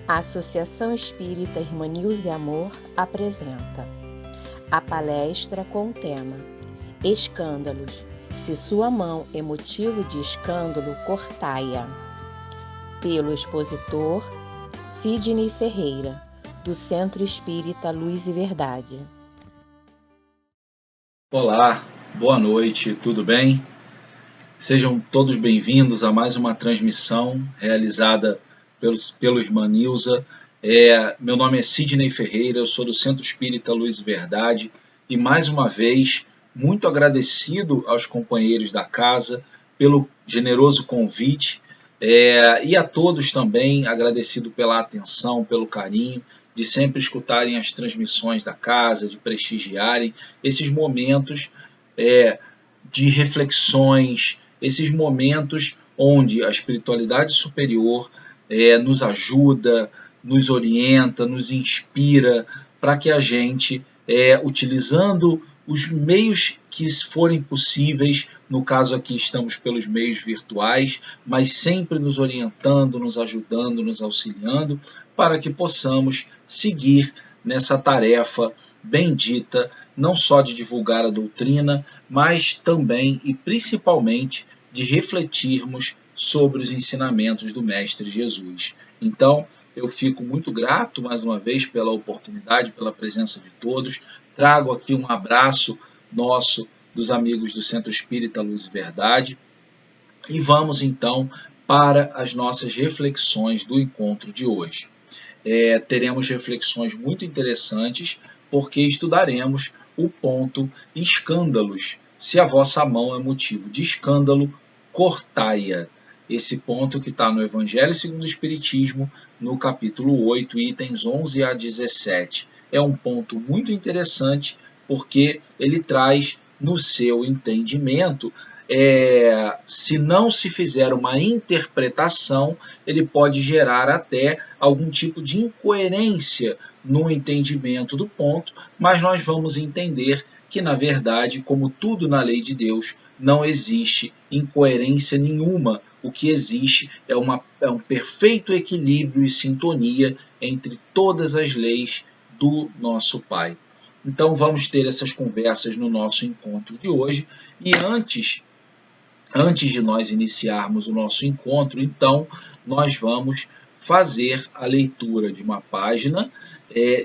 A Associação Espírita Irmã Nilza e Amor apresenta a palestra com o tema Escândalos. Se sua mão é motivo de escândalo, cortai-a. Pelo expositor Sidney Ferreira, do Centro Espírita Luz e Verdade. Olá, boa noite, tudo bem? Sejam todos bem-vindos a mais uma transmissão realizada pelo Irmã Nilza. Meu nome é Sidney Ferreira, eu sou do Centro Espírita Luz e Verdade e mais uma vez muito agradecido aos companheiros da casa pelo generoso convite e a todos também agradecido pela atenção, pelo carinho de sempre escutarem as transmissões da casa, de prestigiarem esses momentos de reflexões, esses momentos onde a espiritualidade superior nos ajuda, nos orienta, nos inspira para que a gente, utilizando os meios que forem possíveis, no caso aqui estamos pelos meios virtuais, mas sempre nos orientando, nos ajudando, nos auxiliando, para que possamos seguir nessa tarefa bendita, não só de divulgar a doutrina, mas também e principalmente de refletirmos sobre os ensinamentos do Mestre Jesus. Então, eu fico muito grato mais uma vez pela oportunidade, pela presença de todos. Trago aqui um abraço nosso dos amigos do Centro Espírita Luz e Verdade e vamos então para as nossas reflexões do encontro de hoje. Teremos reflexões muito interessantes porque estudaremos o ponto escândalos. Se a vossa mão é motivo de escândalo, cortai-a. Esse ponto que está no Evangelho segundo o Espiritismo, no capítulo 8, itens 11 a 17. É um ponto muito interessante porque ele traz no seu entendimento, se não se fizer uma interpretação, ele pode gerar até algum tipo de incoerência no entendimento do ponto, mas nós vamos entender que, na verdade, como tudo na lei de Deus, não existe incoerência nenhuma. O que existe é um perfeito equilíbrio e sintonia entre todas as leis do nosso Pai. Então vamos ter essas conversas no nosso encontro de hoje. E antes de nós iniciarmos o nosso encontro, então, nós vamos fazer a leitura de uma página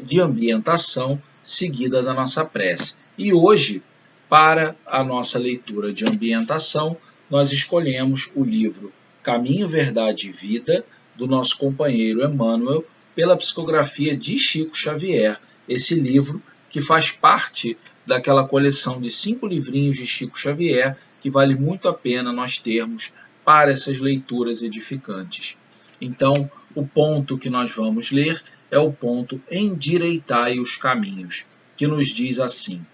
de ambientação seguida da nossa prece. E hoje, para a nossa leitura de ambientação, nós escolhemos o livro Caminho, Verdade e Vida, do nosso companheiro Emmanuel, pela psicografia de Chico Xavier. Esse livro que faz parte daquela coleção de 5 livrinhos de Chico Xavier, que vale muito a pena nós termos para essas leituras edificantes. Então, o ponto que nós vamos ler é o ponto Endireitai os caminhos, que nos diz assim: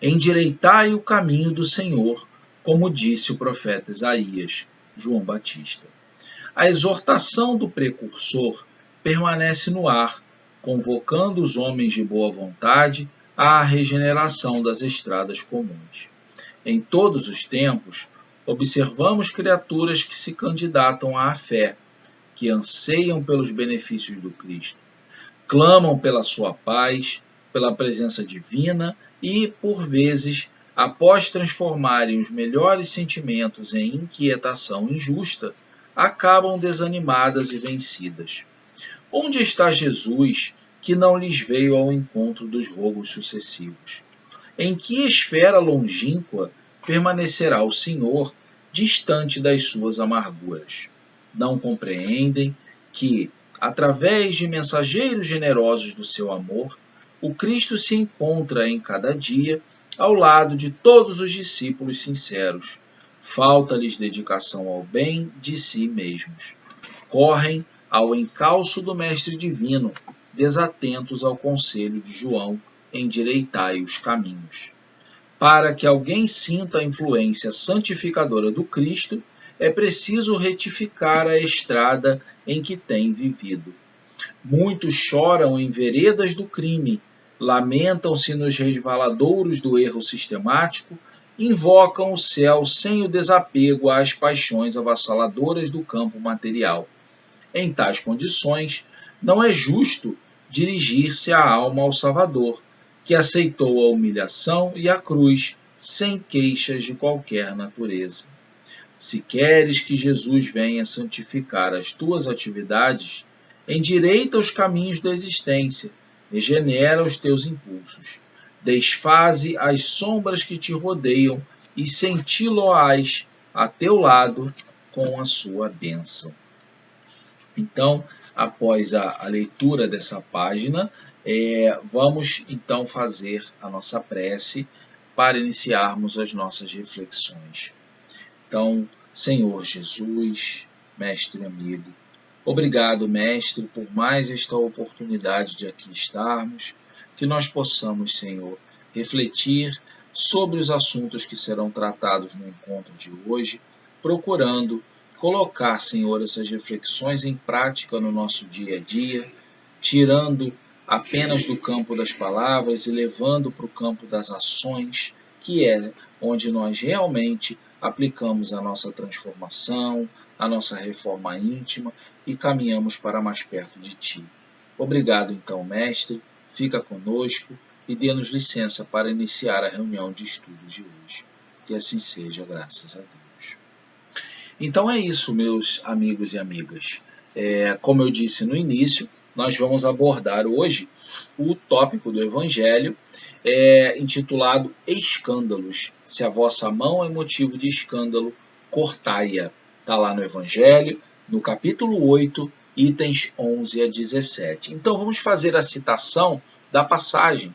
Endireitai o caminho do Senhor, como disse o profeta Isaías, João Batista. A exortação do precursor permanece no ar, convocando os homens de boa vontade à regeneração das estradas comuns. Em todos os tempos, observamos criaturas que se candidatam à fé, que anseiam pelos benefícios do Cristo, clamam pela sua paz, pela presença divina e, por vezes, após transformarem os melhores sentimentos em inquietação injusta, acabam desanimadas e vencidas. Onde está Jesus, que não lhes veio ao encontro dos rogos sucessivos? Em que esfera longínqua permanecerá o Senhor, distante das suas amarguras? Não compreendem que, através de mensageiros generosos do seu amor, o Cristo se encontra em cada dia ao lado de todos os discípulos sinceros. Falta-lhes dedicação ao bem de si mesmos. Correm ao encalço do Mestre Divino, desatentos ao conselho de João, endireitai os caminhos. Para que alguém sinta a influência santificadora do Cristo, é preciso retificar a estrada em que tem vivido. Muitos choram em veredas do crime, lamentam-se nos resvaladouros do erro sistemático, invocam o céu sem o desapego às paixões avassaladoras do campo material. Em tais condições, não é justo dirigir-se a alma ao Salvador, que aceitou a humilhação e a cruz sem queixas de qualquer natureza. Se queres que Jesus venha santificar as tuas atividades, endireita os caminhos da existência, regenera os teus impulsos, desfaze as sombras que te rodeiam e senti-lo-ás a teu lado com a sua bênção. Então, após a leitura dessa página, vamos então fazer a nossa prece para iniciarmos as nossas reflexões. Então, Senhor Jesus, mestre amigo, obrigado, mestre, por mais esta oportunidade de aqui estarmos, que nós possamos, Senhor, refletir sobre os assuntos que serão tratados no encontro de hoje, procurando colocar, Senhor, essas reflexões em prática no nosso dia a dia, tirando apenas do campo das palavras e levando para o campo das ações, que é onde nós realmente aplicamos a nossa transformação, a nossa reforma íntima e caminhamos para mais perto de Ti. Obrigado, então, mestre, fica conosco e dê-nos licença para iniciar a reunião de estudos de hoje. Que assim seja, graças a Deus. Então é isso, meus amigos e amigas. Como eu disse no início, nós vamos abordar hoje o tópico do Evangelho intitulado Escândalos. Se a vossa mão é motivo de escândalo, cortai-a. Está lá no Evangelho, no capítulo 8, itens 11 a 17. Então vamos fazer a citação da passagem,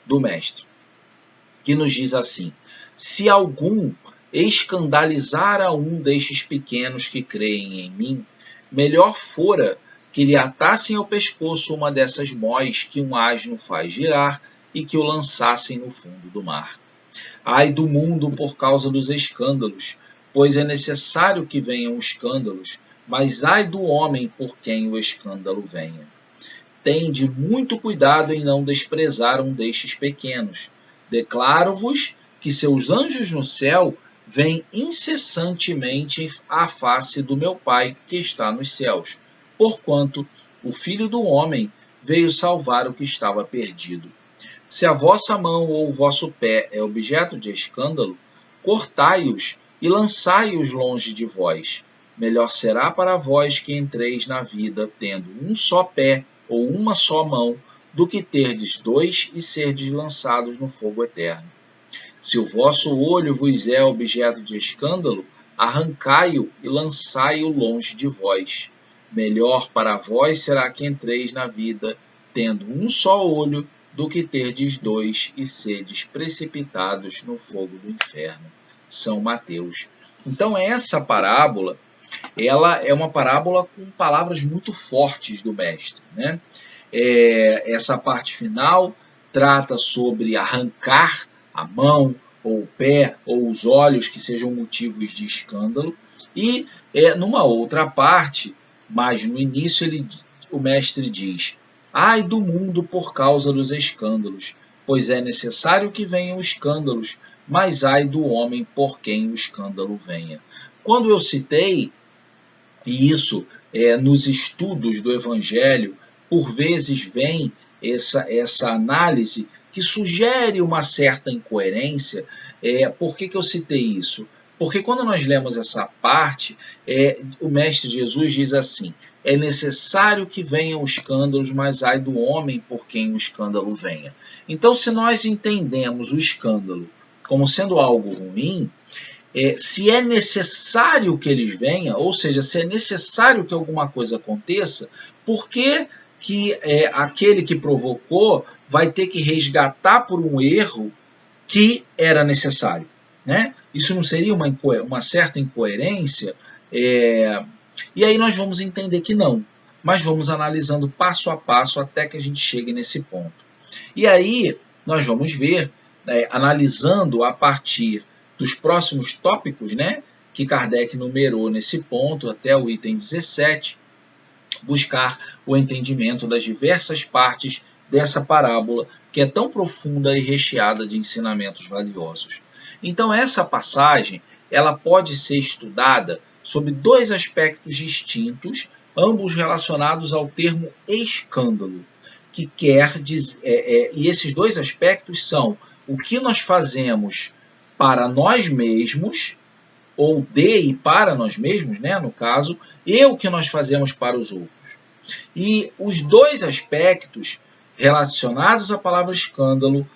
do mestre, que nos diz assim: se algum escandalizar a um destes pequenos que creem em mim, melhor fora que lhe atassem ao pescoço uma dessas mós que um asno faz girar e que o lançassem no fundo do mar. Ai do mundo por causa dos escândalos, pois é necessário que venham escândalos, mas ai do homem por quem o escândalo venha. Tende muito cuidado em não desprezar um destes pequenos. Declaro-vos que seus anjos no céu veem incessantemente à face do meu Pai que está nos céus, porquanto o Filho do Homem veio salvar o que estava perdido. Se a vossa mão ou o vosso pé é objeto de escândalo, cortai-os e lançai-os longe de vós. Melhor será para vós que entreis na vida tendo um só pé ou uma só mão, do que terdes dois e serdes lançados no fogo eterno. Se o vosso olho vos é objeto de escândalo, arrancai-o e lançai-o longe de vós. Melhor para vós será que entreis na vida tendo um só olho, do que terdes dois e sedes precipitados no fogo do inferno. São Mateus. Então essa parábola, ela é uma parábola com palavras muito fortes do mestre, essa parte final trata sobre arrancar a mão, ou o pé, ou os olhos que sejam motivos de escândalo. E numa outra parte, mas no início o mestre diz: ai do mundo por causa dos escândalos, pois é necessário que venham escândalos, mas ai do homem por quem o escândalo venha. Quando eu citei, e isso nos estudos do Evangelho, por vezes vem essa análise que sugere uma certa incoerência. Por que eu citei isso? Porque quando nós lemos essa parte, o Mestre Jesus diz assim: é necessário que venham escândalos, mas ai do homem por quem o escândalo venha. Então, se nós entendemos o escândalo como sendo algo ruim, se é necessário que eles venham, ou seja, se é necessário que alguma coisa aconteça, por que aquele que provocou vai ter que resgatar por um erro que era necessário? Isso não seria uma certa incoerência? E aí nós vamos entender que não, mas vamos analisando passo a passo até que a gente chegue nesse ponto. E aí nós vamos ver, analisando a partir dos próximos tópicos, que Kardec numerou nesse ponto até o item 17, buscar o entendimento das diversas partes dessa parábola que é tão profunda e recheada de ensinamentos valiosos. Então essa passagem ela pode ser estudada sob dois aspectos distintos, ambos relacionados ao termo escândalo, que quer dizer, e esses dois aspectos são o que nós fazemos para nós mesmos, ou de e para nós mesmos, né, no caso, e o que nós fazemos para os outros. E os dois aspectos relacionados à palavra escândalo,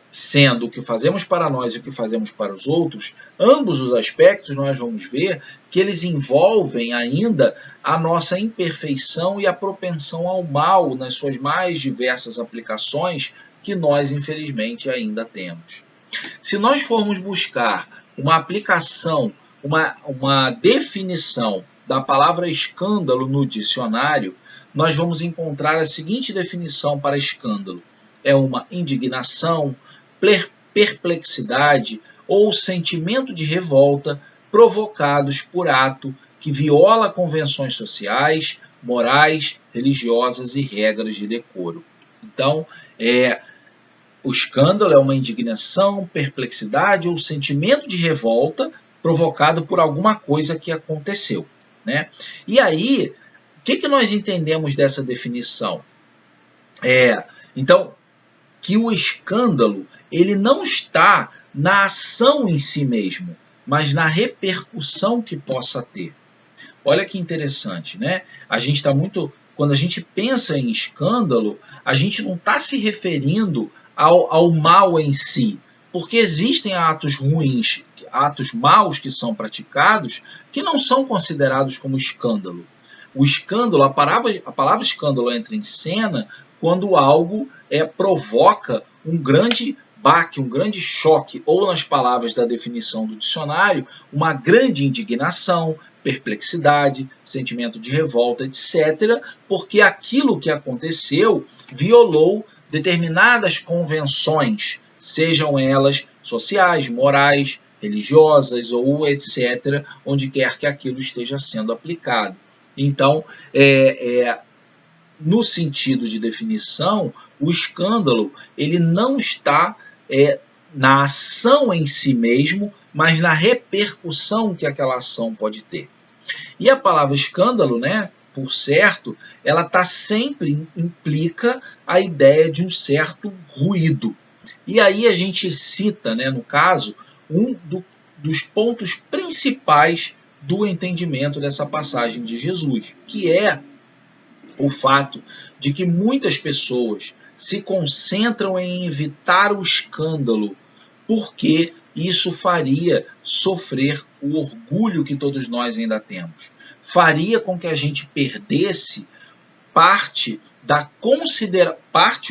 sendo o que fazemos para nós e o que fazemos para os outros, ambos os aspectos nós vamos ver que eles envolvem ainda a nossa imperfeição e a propensão ao mal nas suas mais diversas aplicações que nós, infelizmente, ainda temos. Se nós formos buscar uma aplicação, uma definição da palavra escândalo no dicionário, nós vamos encontrar a seguinte definição para escândalo: é uma indignação, perplexidade ou sentimento de revolta provocados por ato que viola convenções sociais, morais, religiosas e regras de decoro. Então, o escândalo é uma indignação, perplexidade ou sentimento de revolta provocado por alguma coisa que aconteceu, né? E aí, o que nós entendemos dessa definição? Então, que o escândalo ele não está na ação em si mesmo, mas na repercussão que possa ter. Olha que interessante, né? Quando a gente pensa em escândalo, a gente não está se referindo ao mal em si, porque existem atos ruins, atos maus que são praticados, que não são considerados como escândalo. O escândalo, a palavra escândalo entra em cena quando algo provoca um grande baque, um grande choque, ou nas palavras da definição do dicionário, uma grande indignação, perplexidade, sentimento de revolta, etc., porque aquilo que aconteceu violou determinadas convenções, sejam elas sociais, morais, religiosas ou etc., onde quer que aquilo esteja sendo aplicado. Então, no sentido de definição, o escândalo ele não está na ação em si mesmo, mas na repercussão que aquela ação pode ter. E a palavra escândalo, né, por certo, ela sempre implica a ideia de um certo ruído. E aí a gente cita, né, no caso, dos pontos principais do entendimento dessa passagem de Jesus, que é o fato de que muitas pessoas se concentram em evitar o escândalo, porque isso faria sofrer o orgulho que todos nós ainda temos. Faria com que a gente perdesse parte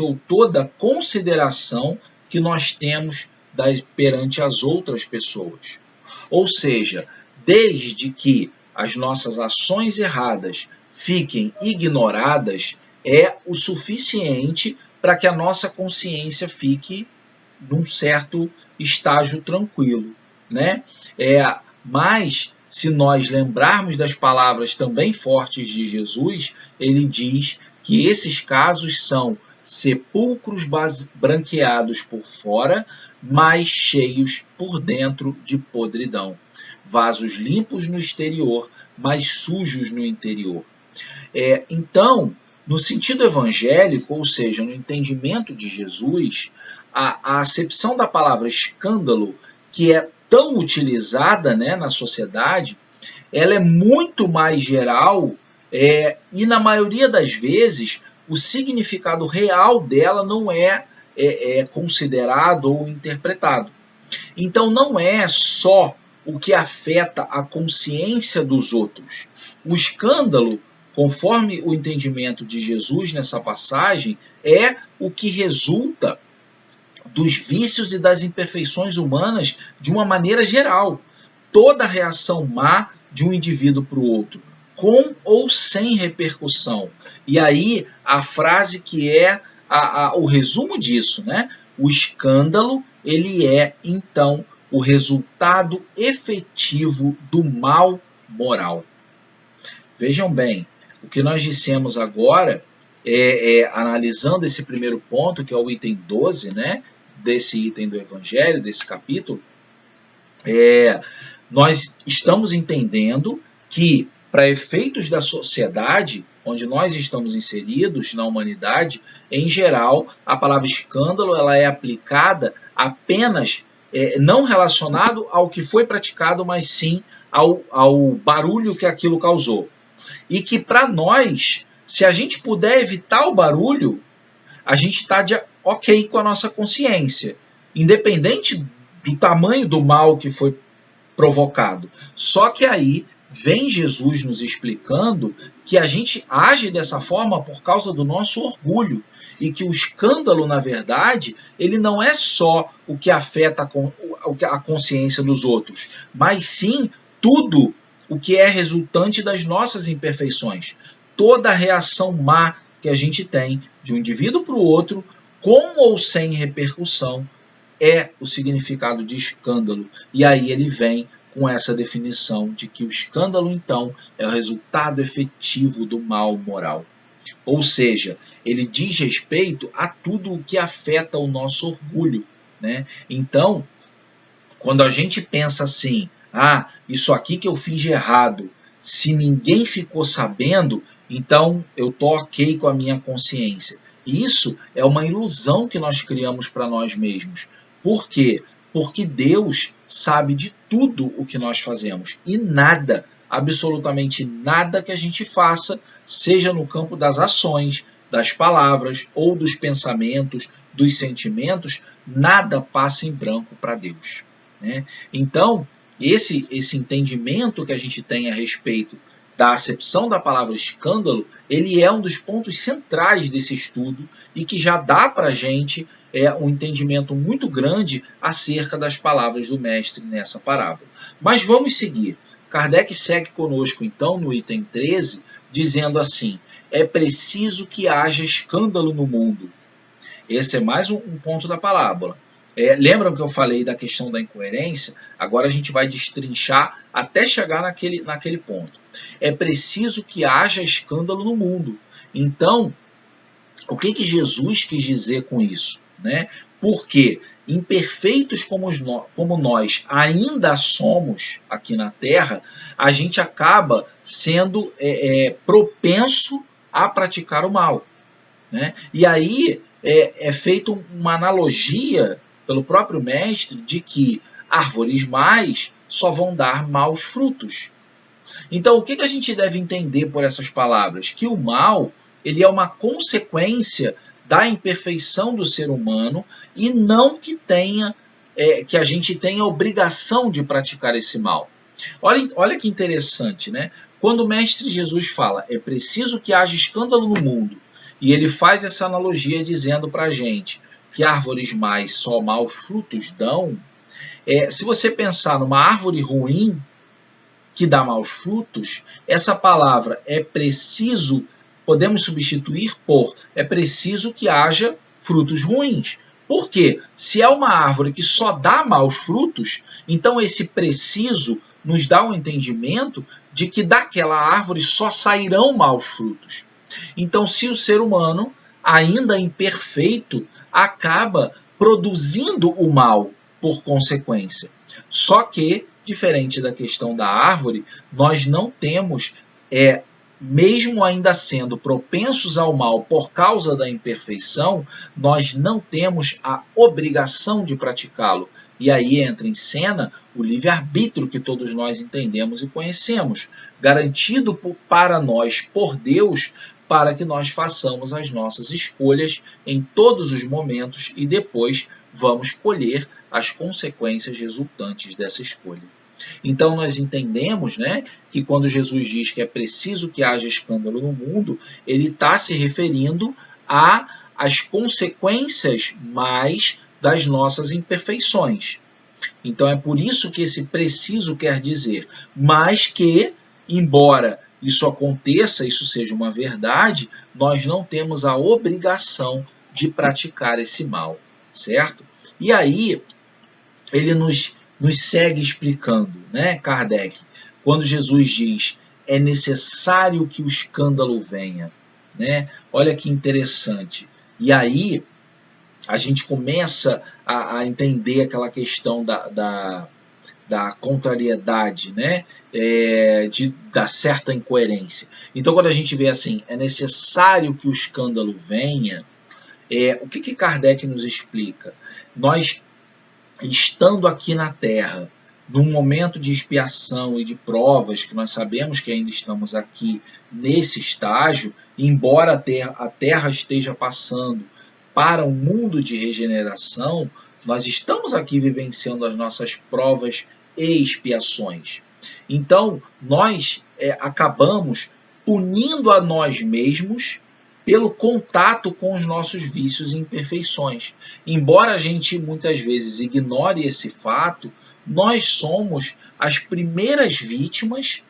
ou toda a consideração que nós temos perante as outras pessoas. Ou seja, desde que as nossas ações erradas fiquem ignoradas, é o suficiente para que a nossa consciência fique num certo estágio tranquilo, né? Mas, se nós lembrarmos das palavras também fortes de Jesus, ele diz que esses casos são sepulcros branqueados por fora, mas cheios por dentro de podridão. Vasos limpos no exterior, mas sujos no interior. Então, no sentido evangélico, ou seja, no entendimento de Jesus, a acepção da palavra escândalo, que é tão utilizada, né, na sociedade, ela é muito mais geral e, na maioria das vezes, o significado real dela não é considerado ou interpretado. Então, não é só o que afeta a consciência dos outros. O escândalo, conforme o entendimento de Jesus nessa passagem, é o que resulta dos vícios e das imperfeições humanas de uma maneira geral. Toda reação má de um indivíduo para o outro, com ou sem repercussão. E aí a frase que é o resumo disso, né? O escândalo, ele é, então, o resultado efetivo do mal moral. Vejam bem, o que nós dissemos agora, analisando esse primeiro ponto, que é o item 12, né, desse item do Evangelho, desse capítulo, nós estamos entendendo que para efeitos da sociedade onde nós estamos inseridos, na humanidade, em geral, a palavra escândalo ela é aplicada apenas, não relacionado ao que foi praticado, mas sim ao barulho que aquilo causou. E que para nós, se a gente puder evitar o barulho, a gente está ok com a nossa consciência, independente do tamanho do mal que foi provocado. Só que aí vem Jesus nos explicando que a gente age dessa forma por causa do nosso orgulho e que o escândalo, na verdade, ele não é só o que afeta a consciência dos outros, mas sim tudo o que é resultante das nossas imperfeições. Toda a reação má que a gente tem de um indivíduo para o outro, com ou sem repercussão, é o significado de escândalo. E aí ele vem com essa definição de que o escândalo, então, é o resultado efetivo do mal moral. Ou seja, ele diz respeito a tudo o que afeta o nosso orgulho, né? Então, quando a gente pensa assim, isso aqui que eu fiz de errado, se ninguém ficou sabendo, então eu estou ok com a minha consciência. Isso é uma ilusão que nós criamos para nós mesmos. Por quê? Porque Deus sabe de tudo o que nós fazemos e nada, absolutamente nada que a gente faça, seja no campo das ações, das palavras ou dos pensamentos, dos sentimentos, nada passa em branco para Deus, né? Então, esse entendimento que a gente tem a respeito da acepção da palavra escândalo, ele é um dos pontos centrais desse estudo e que já dá para a gente um entendimento muito grande acerca das palavras do mestre nessa parábola. Mas vamos seguir. Kardec segue conosco, então, no item 13, dizendo assim: é preciso que haja escândalo no mundo. Esse é mais um ponto da parábola. Lembram que eu falei da questão da incoerência? Agora a gente vai destrinchar até chegar naquele ponto. É preciso que haja escândalo no mundo. Então, o que Jesus quis dizer com isso, né? Porque imperfeitos como nós ainda somos aqui na Terra, a gente acaba sendo propenso a praticar o mal, né? E aí é feita uma analogia pelo próprio mestre de que árvores más só vão dar maus frutos. Então, o que a gente deve entender por essas palavras? Que o mal ele é uma consequência da imperfeição do ser humano e não que a gente tenha a obrigação de praticar esse mal. Olha que interessante, né? Quando o mestre Jesus fala, é preciso que haja escândalo no mundo, e ele faz essa analogia dizendo para a gente que árvores más só maus frutos dão, se você pensar numa árvore ruim que dá maus frutos, essa palavra é preciso, podemos substituir por é preciso que haja frutos ruins. Por quê? Se é uma árvore que só dá maus frutos, então esse preciso nos dá um entendimento de que daquela árvore só sairão maus frutos. Então, se o ser humano, ainda imperfeito, acaba produzindo o mal por consequência. Só que, diferente da questão da árvore, nós não temos, mesmo ainda sendo propensos ao mal por causa da imperfeição, nós não temos a obrigação de praticá-lo. E aí entra em cena o livre-arbítrio que todos nós entendemos e conhecemos, garantido para nós por Deus, para que nós façamos as nossas escolhas em todos os momentos e depois vamos colher as consequências resultantes dessa escolha. Então nós entendemos, né, que quando Jesus diz que é preciso que haja escândalo no mundo, ele está se referindo às consequências mais das nossas imperfeições. Então é por isso que esse preciso quer dizer, mas que, embora isso aconteça, isso seja uma verdade, nós não temos a obrigação de praticar esse mal, certo? E aí ele nos segue explicando, né, Kardec, quando Jesus diz é necessário que o escândalo venha, né? Olha que interessante. E aí a gente começa a entender aquela questão da contrariedade, né? Da certa incoerência. Então, quando a gente vê assim, é necessário que o escândalo venha, o que Kardec nos explica? Nós, estando aqui na Terra, num momento de expiação e de provas, que nós sabemos que ainda estamos aqui nesse estágio, embora a Terra esteja passando para um mundo de regeneração, nós estamos aqui vivenciando as nossas provas e expiações. Então, nós acabamos punindo a nós mesmos pelo contato com os nossos vícios e imperfeições. Embora a gente muitas vezes ignore esse fato, nós somos as primeiras vítimas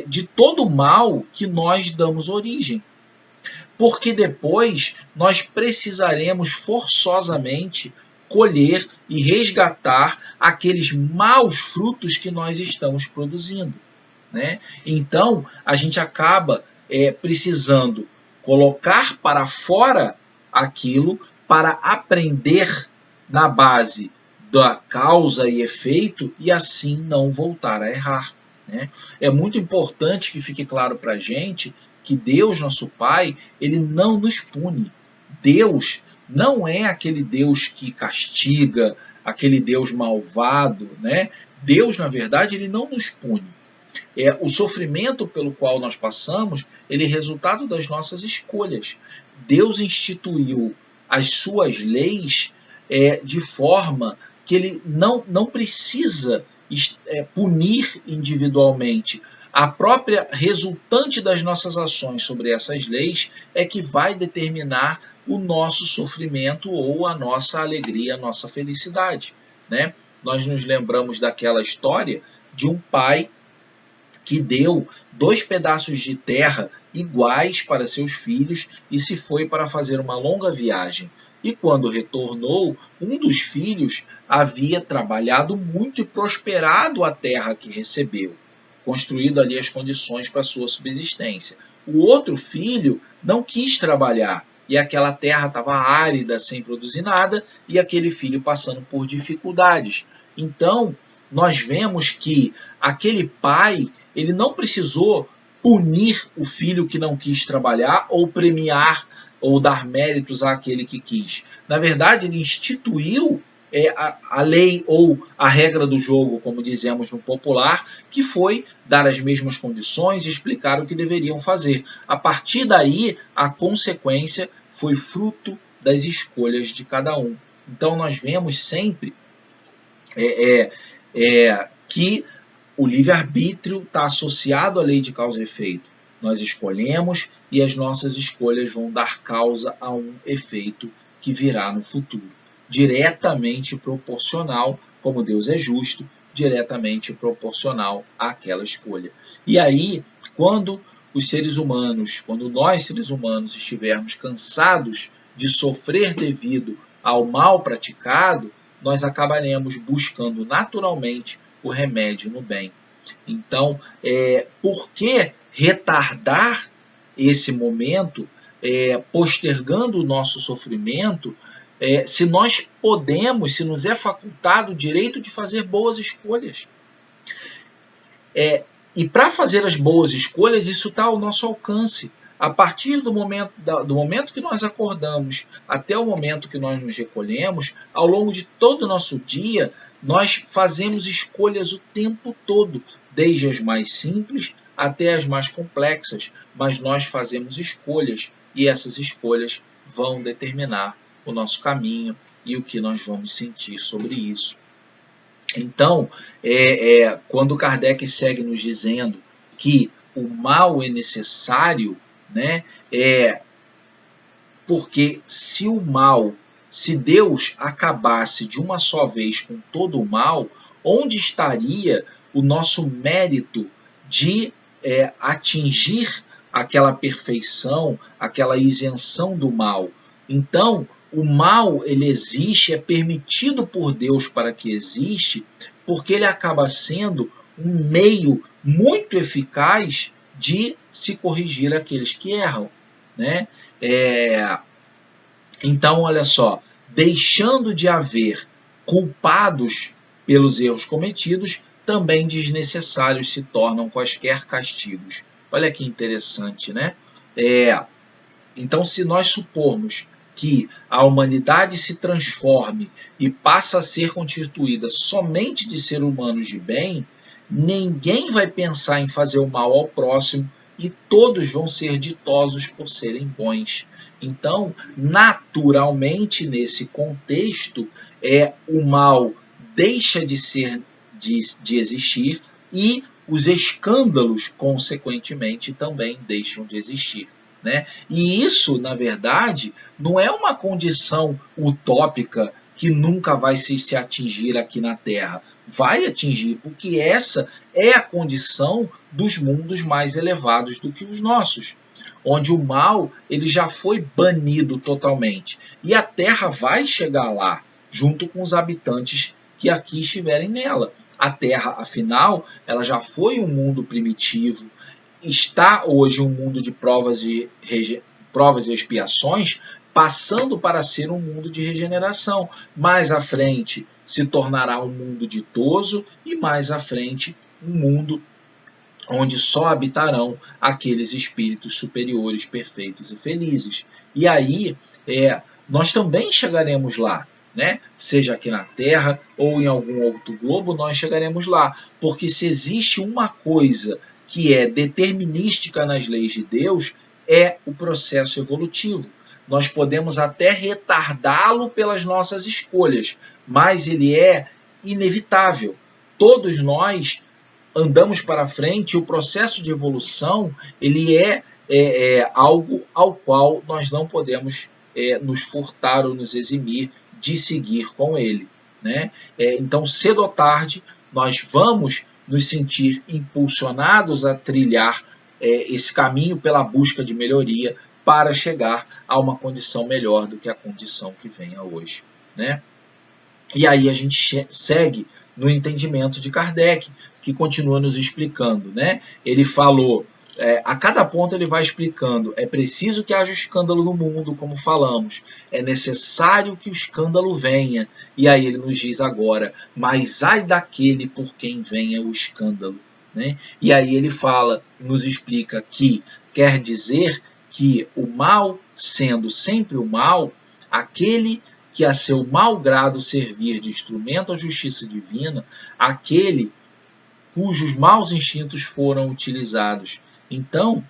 de todo o mal que nós damos origem. Porque depois nós precisaremos forçosamente colher e resgatar aqueles maus frutos que nós estamos produzindo, né? Então, a gente acaba precisando colocar para fora aquilo para aprender na base da causa e efeito e assim não voltar a errar, né? É muito importante que fique claro para a gente que Deus, nosso Pai, ele não nos pune. Deus não é aquele Deus que castiga, aquele Deus malvado, né? Deus, na verdade, ele não nos pune. O sofrimento pelo qual nós passamos, ele é resultado das nossas escolhas. Deus instituiu as suas leis de forma que ele não precisa punir individualmente. A própria resultante das nossas ações sobre essas leis é que vai determinar o nosso sofrimento ou a nossa alegria, a nossa felicidade, né? Nós nos lembramos daquela história de um pai que deu 2 pedaços de terra iguais para seus filhos e se foi para fazer uma longa viagem. E quando retornou, um dos filhos havia trabalhado muito e prosperado a terra que recebeu, construído ali as condições para a sua subsistência. O outro filho não quis trabalhar, e aquela terra estava árida, sem produzir nada, e aquele filho passando por dificuldades. Então, nós vemos que aquele pai, ele não precisou punir o filho que não quis trabalhar ou premiar ou dar méritos àquele que quis. Na verdade, ele instituiu a lei ou a regra do jogo, como dizemos no popular, que foi dar as mesmas condições e explicar o que deveriam fazer. A partir daí, a consequência foi fruto das escolhas de cada um. Então, nós vemos sempre que o livre-arbítrio está associado à lei de causa e efeito. Nós escolhemos e as nossas escolhas vão dar causa a um efeito que virá no futuro. Diretamente proporcional, como Deus é justo, diretamente proporcional àquela escolha. E aí, quando nós seres humanos estivermos cansados de sofrer devido ao mal praticado, nós acabaremos buscando naturalmente o remédio no bem. Então, por que retardar esse momento, postergando o nosso sofrimento, se nós podemos, se nos é facultado o direito de fazer boas escolhas? E para fazer as boas escolhas, isso está ao nosso alcance. A partir do momento que nós acordamos até o momento que nós nos recolhemos, ao longo de todo o nosso dia, nós fazemos escolhas o tempo todo, desde as mais simples até as mais complexas, mas nós fazemos escolhas e essas escolhas vão determinar o nosso caminho e o que nós vamos sentir sobre isso. Então, quando Kardec segue nos dizendo que o mal é necessário, né, porque se Deus acabasse de uma só vez com todo o mal, onde estaria o nosso mérito de atingir aquela perfeição, aquela isenção do mal? Então, o mal, ele existe, é permitido por Deus para que existe, porque ele acaba sendo um meio muito eficaz de se corrigir aqueles que erram, né? Então, olha só, deixando de haver culpados pelos erros cometidos, também desnecessários se tornam quaisquer castigos. Olha que interessante, né? Então, se nós supormos que a humanidade se transforme e passa a ser constituída somente de seres humanos de bem, ninguém vai pensar em fazer o mal ao próximo e todos vão ser ditosos por serem bons. Então, naturalmente, nesse contexto, o mal deixa de existir e os escândalos, consequentemente, também deixam de existir. Né? E isso, na verdade, não é uma condição utópica que nunca vai se atingir aqui na Terra. Vai atingir, porque essa é a condição dos mundos mais elevados do que os nossos, onde o mal ele já foi banido totalmente. E a Terra vai chegar lá, junto com os habitantes que aqui estiverem nela. A Terra, afinal, ela já foi um mundo primitivo, está hoje um mundo de provas e expiações, passando para ser um mundo de regeneração. Mais à frente se tornará um mundo ditoso e mais à frente um mundo onde só habitarão aqueles espíritos superiores, perfeitos e felizes. E aí nós também chegaremos lá. Né? Seja aqui na Terra ou em algum outro globo, nós chegaremos lá. Porque se existe uma coisa que é determinística nas leis de Deus, é o processo evolutivo. Nós podemos até retardá-lo pelas nossas escolhas, mas ele é inevitável. Todos nós andamos para frente, o processo de evolução ele é algo ao qual nós não podemos nos furtar ou nos eximir de seguir com ele. Né? Então, cedo ou tarde, nós vamos nos sentir impulsionados a trilhar esse caminho pela busca de melhoria para chegar a uma condição melhor do que a condição que venha hoje. Né? E aí a gente segue no entendimento de Kardec, que continua nos explicando. Né? Ele falou, a cada ponto ele vai explicando, é preciso que haja escândalo no mundo, como falamos, é necessário que o escândalo venha, e aí ele nos diz agora, mas ai daquele por quem venha o escândalo. Né? E aí ele fala, nos explica que quer dizer que o mal, sendo sempre o mal, aquele que a seu mau grado servir de instrumento à justiça divina, aquele cujos maus instintos foram utilizados. Então,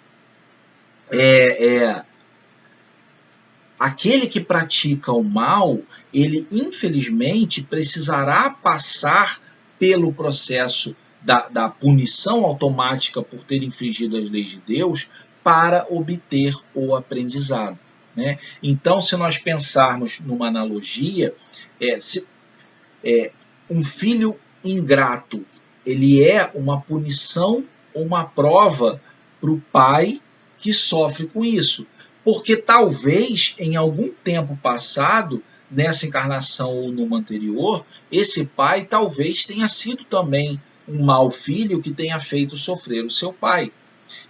aquele que pratica o mal, ele infelizmente precisará passar pelo processo da punição automática por ter infringido as leis de Deus para obter o aprendizado. Né? Então, se nós pensarmos numa analogia, um filho ingrato, ele é uma punição, uma prova para o pai que sofre com isso. Porque talvez, em algum tempo passado, nessa encarnação ou numa anterior, esse pai talvez tenha sido também um mau filho que tenha feito sofrer o seu pai.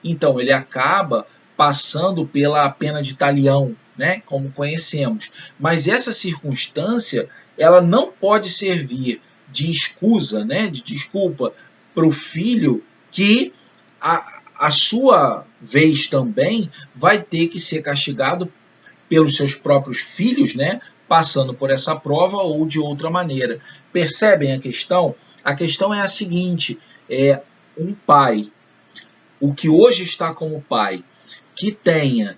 Então, ele acaba passando pela pena de talião, né, como conhecemos. Mas essa circunstância, ela não pode servir de escusa, né, de desculpa para o filho que a sua vez também vai ter que ser castigado pelos seus próprios filhos, né, passando por essa prova ou de outra maneira. Percebem a questão? A questão é a seguinte, um pai, o que hoje está como pai, que tenha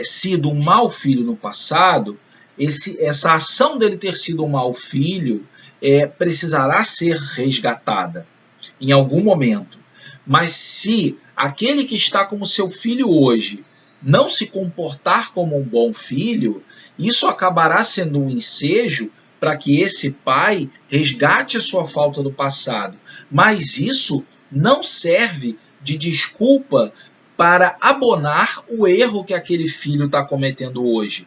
sido um mau filho no passado, essa ação dele ter sido um mau filho precisará ser resgatada em algum momento. Mas se aquele que está como seu filho hoje não se comportar como um bom filho, isso acabará sendo um ensejo para que esse pai resgate a sua falta do passado. Mas isso não serve de desculpa para abonar o erro que aquele filho está cometendo hoje.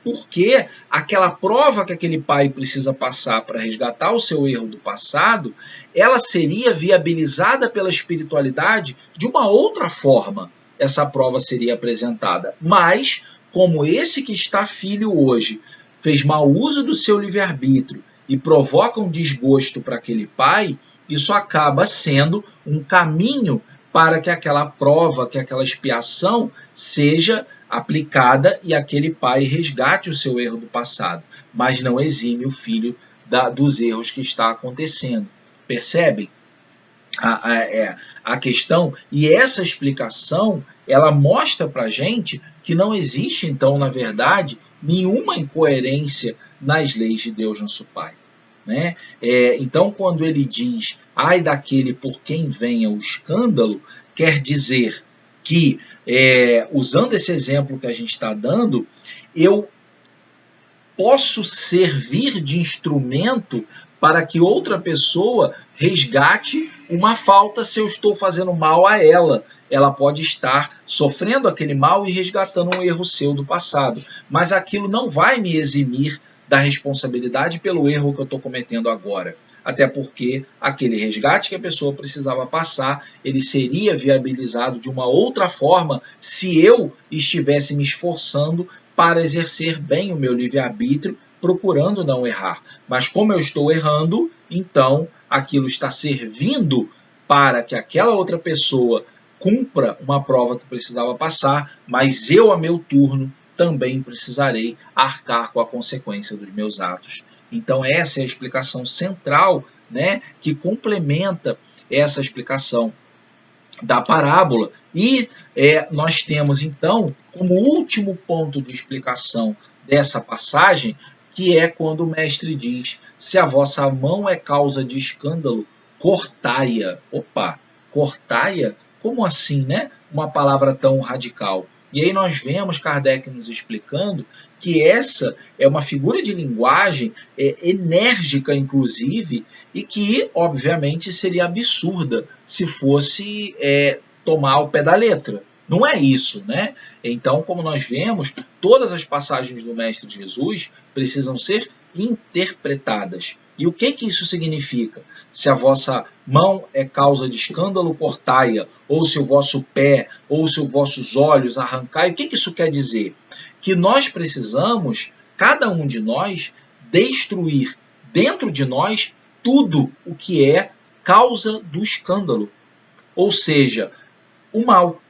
Porque aquela prova que aquele pai precisa passar para resgatar o seu erro do passado, ela seria viabilizada pela espiritualidade de uma outra forma. Essa prova seria apresentada. Mas, como esse que está filho hoje fez mau uso do seu livre-arbítrio e provocam desgosto para aquele pai, isso acaba sendo um caminho para que aquela prova, que aquela expiação seja aplicada e aquele pai resgate o seu erro do passado, mas não exime o filho dos erros que está acontecendo. Percebem a questão? E essa explicação, ela mostra para a gente que não existe, então, na verdade, nenhuma incoerência nas leis de Deus nosso Pai. Né? Então, quando ele diz, ai daquele por quem venha o escândalo, quer dizer que, usando esse exemplo que a gente está dando, eu posso servir de instrumento para que outra pessoa resgate uma falta se eu estou fazendo mal a ela. Ela pode estar sofrendo aquele mal e resgatando um erro seu do passado. Mas aquilo não vai me eximir da responsabilidade pelo erro que eu estou cometendo agora. Até porque aquele resgate que a pessoa precisava passar, ele seria viabilizado de uma outra forma se eu estivesse me esforçando para exercer bem o meu livre-arbítrio, procurando não errar. Mas como eu estou errando, então aquilo está servindo para que aquela outra pessoa cumpra uma prova que precisava passar, mas eu, a meu turno, também precisarei arcar com a consequência dos meus atos. Então essa é a explicação central, né, que complementa essa explicação da parábola. E nós temos, então, como último ponto de explicação dessa passagem, que é quando o mestre diz, se a vossa mão é causa de escândalo, cortai-a. Opa, cortai-a? Como assim, né? Uma palavra tão radical. E aí nós vemos Kardec nos explicando que essa é uma figura de linguagem enérgica, inclusive, e que, obviamente, seria absurda se fosse tomar ao pé da letra. Não é isso, né? Então, como nós vemos, todas as passagens do Mestre Jesus precisam ser interpretadas. E o que isso significa? Se a vossa mão é causa de escândalo, cortai-a, ou se o vosso pé, ou se os vossos olhos arrancai, o que isso quer dizer? Que nós precisamos, cada um de nós, destruir dentro de nós tudo o que é causa do escândalo. Ou seja, o mal.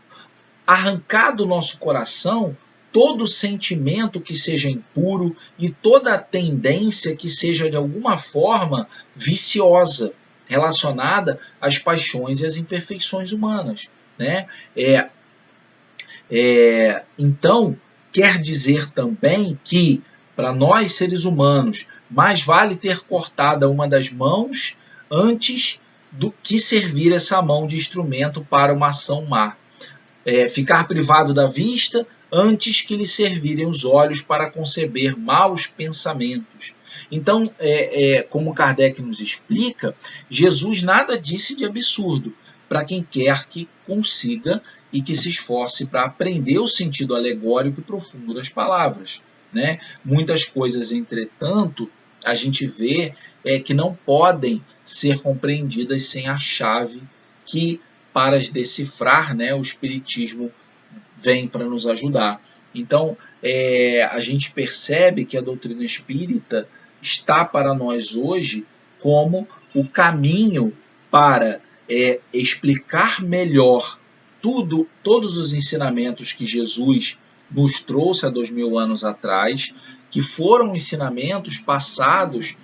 Arrancar do nosso coração todo sentimento que seja impuro e toda tendência que seja de alguma forma viciosa, relacionada às paixões e às imperfeições humanas. Né? Então, quer dizer também que, para nós seres humanos, mais vale ter cortada uma das mãos antes do que servir essa mão de instrumento para uma ação má. Ficar privado da vista antes que lhe servirem os olhos para conceber maus pensamentos. Então, como Kardec nos explica, Jesus nada disse de absurdo para quem quer que consiga e que se esforce para aprender o sentido alegórico e profundo das palavras. Né? Muitas coisas, entretanto, a gente vê que não podem ser compreendidas sem a chave que, para decifrar, né, o Espiritismo vem para nos ajudar. Então, a gente percebe que a doutrina espírita está para nós hoje como o caminho para explicar melhor todos os ensinamentos que Jesus nos trouxe há 2000 anos atrás, que foram ensinamentos passados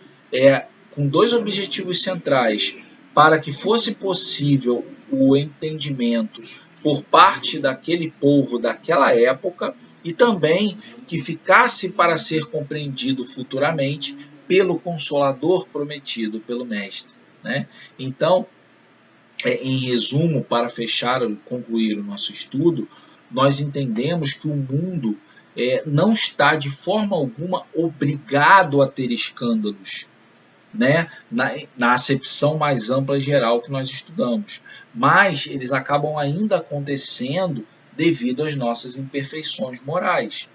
com dois objetivos centrais: para que fosse possível o entendimento por parte daquele povo daquela época e também que ficasse para ser compreendido futuramente pelo Consolador prometido pelo Mestre. Né? Então, em resumo, para fechar e concluir o nosso estudo, nós entendemos que o mundo não está de forma alguma obrigado a ter escândalos, né, na acepção mais ampla e geral que nós estudamos, mas eles acabam ainda acontecendo devido às nossas imperfeições morais.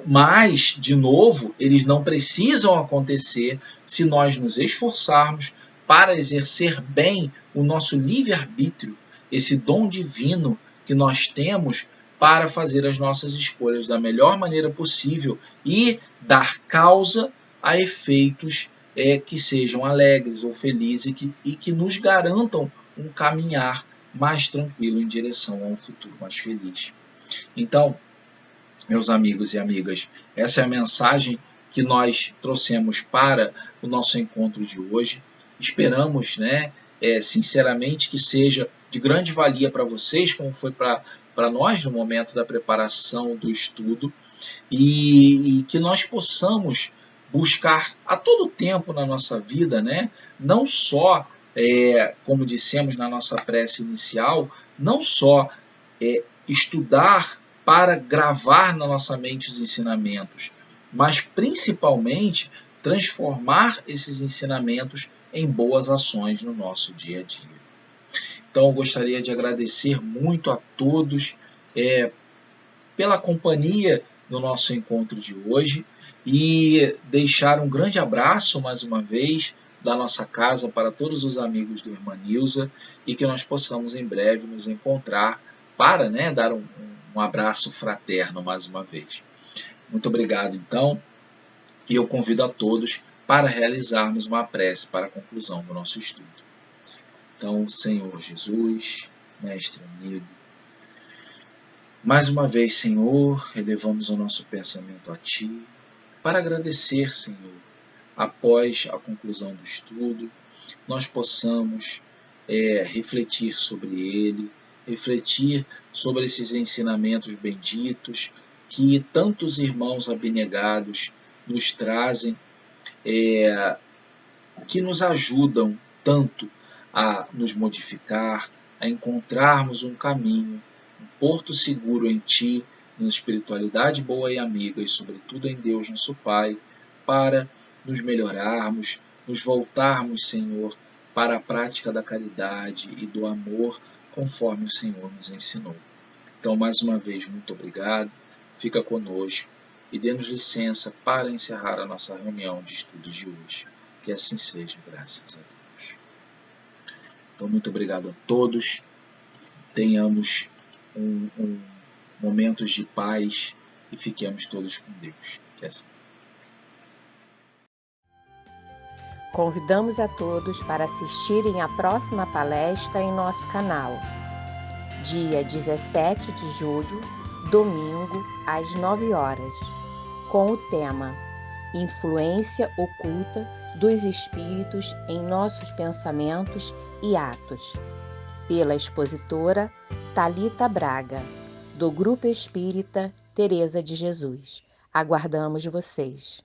Mas, de novo, eles não precisam acontecer se nós nos esforçarmos para exercer bem o nosso livre-arbítrio, esse dom divino que nós temos para fazer as nossas escolhas da melhor maneira possível e dar causa a efeitos que sejam alegres ou felizes e que nos garantam um caminhar mais tranquilo em direção a um futuro mais feliz. Então, meus amigos e amigas, essa é a mensagem que nós trouxemos para o nosso encontro de hoje. Esperamos, sinceramente, que seja de grande valia para vocês, como foi para nós no momento da preparação do estudo, e que nós possamos buscar a todo tempo na nossa vida, não só, como dissemos na nossa prece inicial, não só estudar para gravar na nossa mente os ensinamentos, mas principalmente transformar esses ensinamentos em boas ações no nosso dia a dia. Então, eu gostaria de agradecer muito a todos pela companhia no nosso encontro de hoje e deixar um grande abraço mais uma vez da nossa casa para todos os amigos do Irmã Nilza e que nós possamos em breve nos encontrar para dar um abraço fraterno mais uma vez. Muito obrigado, então, e eu convido a todos para realizarmos uma prece para a conclusão do nosso estudo. Então, Senhor Jesus, Mestre amigo, mais uma vez, Senhor, elevamos o nosso pensamento a Ti, para agradecer, Senhor, após a conclusão do estudo, nós possamos refletir sobre ele, refletir sobre esses ensinamentos benditos que tantos irmãos abnegados nos trazem, que nos ajudam tanto a nos modificar, a encontrarmos um caminho, um porto seguro em Ti, na espiritualidade boa e amiga e sobretudo em Deus nosso Pai, para nos melhorarmos, nos voltarmos, Senhor, para a prática da caridade e do amor, conforme o Senhor nos ensinou. Então, mais uma vez, muito obrigado, fica conosco e dê-nos licença para encerrar a nossa reunião de estudos de hoje. Que assim seja, graças a Deus. Então, muito obrigado a todos, tenhamos momentos de paz e fiquemos todos com Deus. Que assim. Convidamos a todos para assistirem à próxima palestra em nosso canal, dia 17 de julho, domingo, às 9 horas, com o tema Influência Oculta dos Espíritos em Nossos Pensamentos e Atos, pela expositora Thalita Braga, do Grupo Espírita Teresa de Jesus. Aguardamos vocês.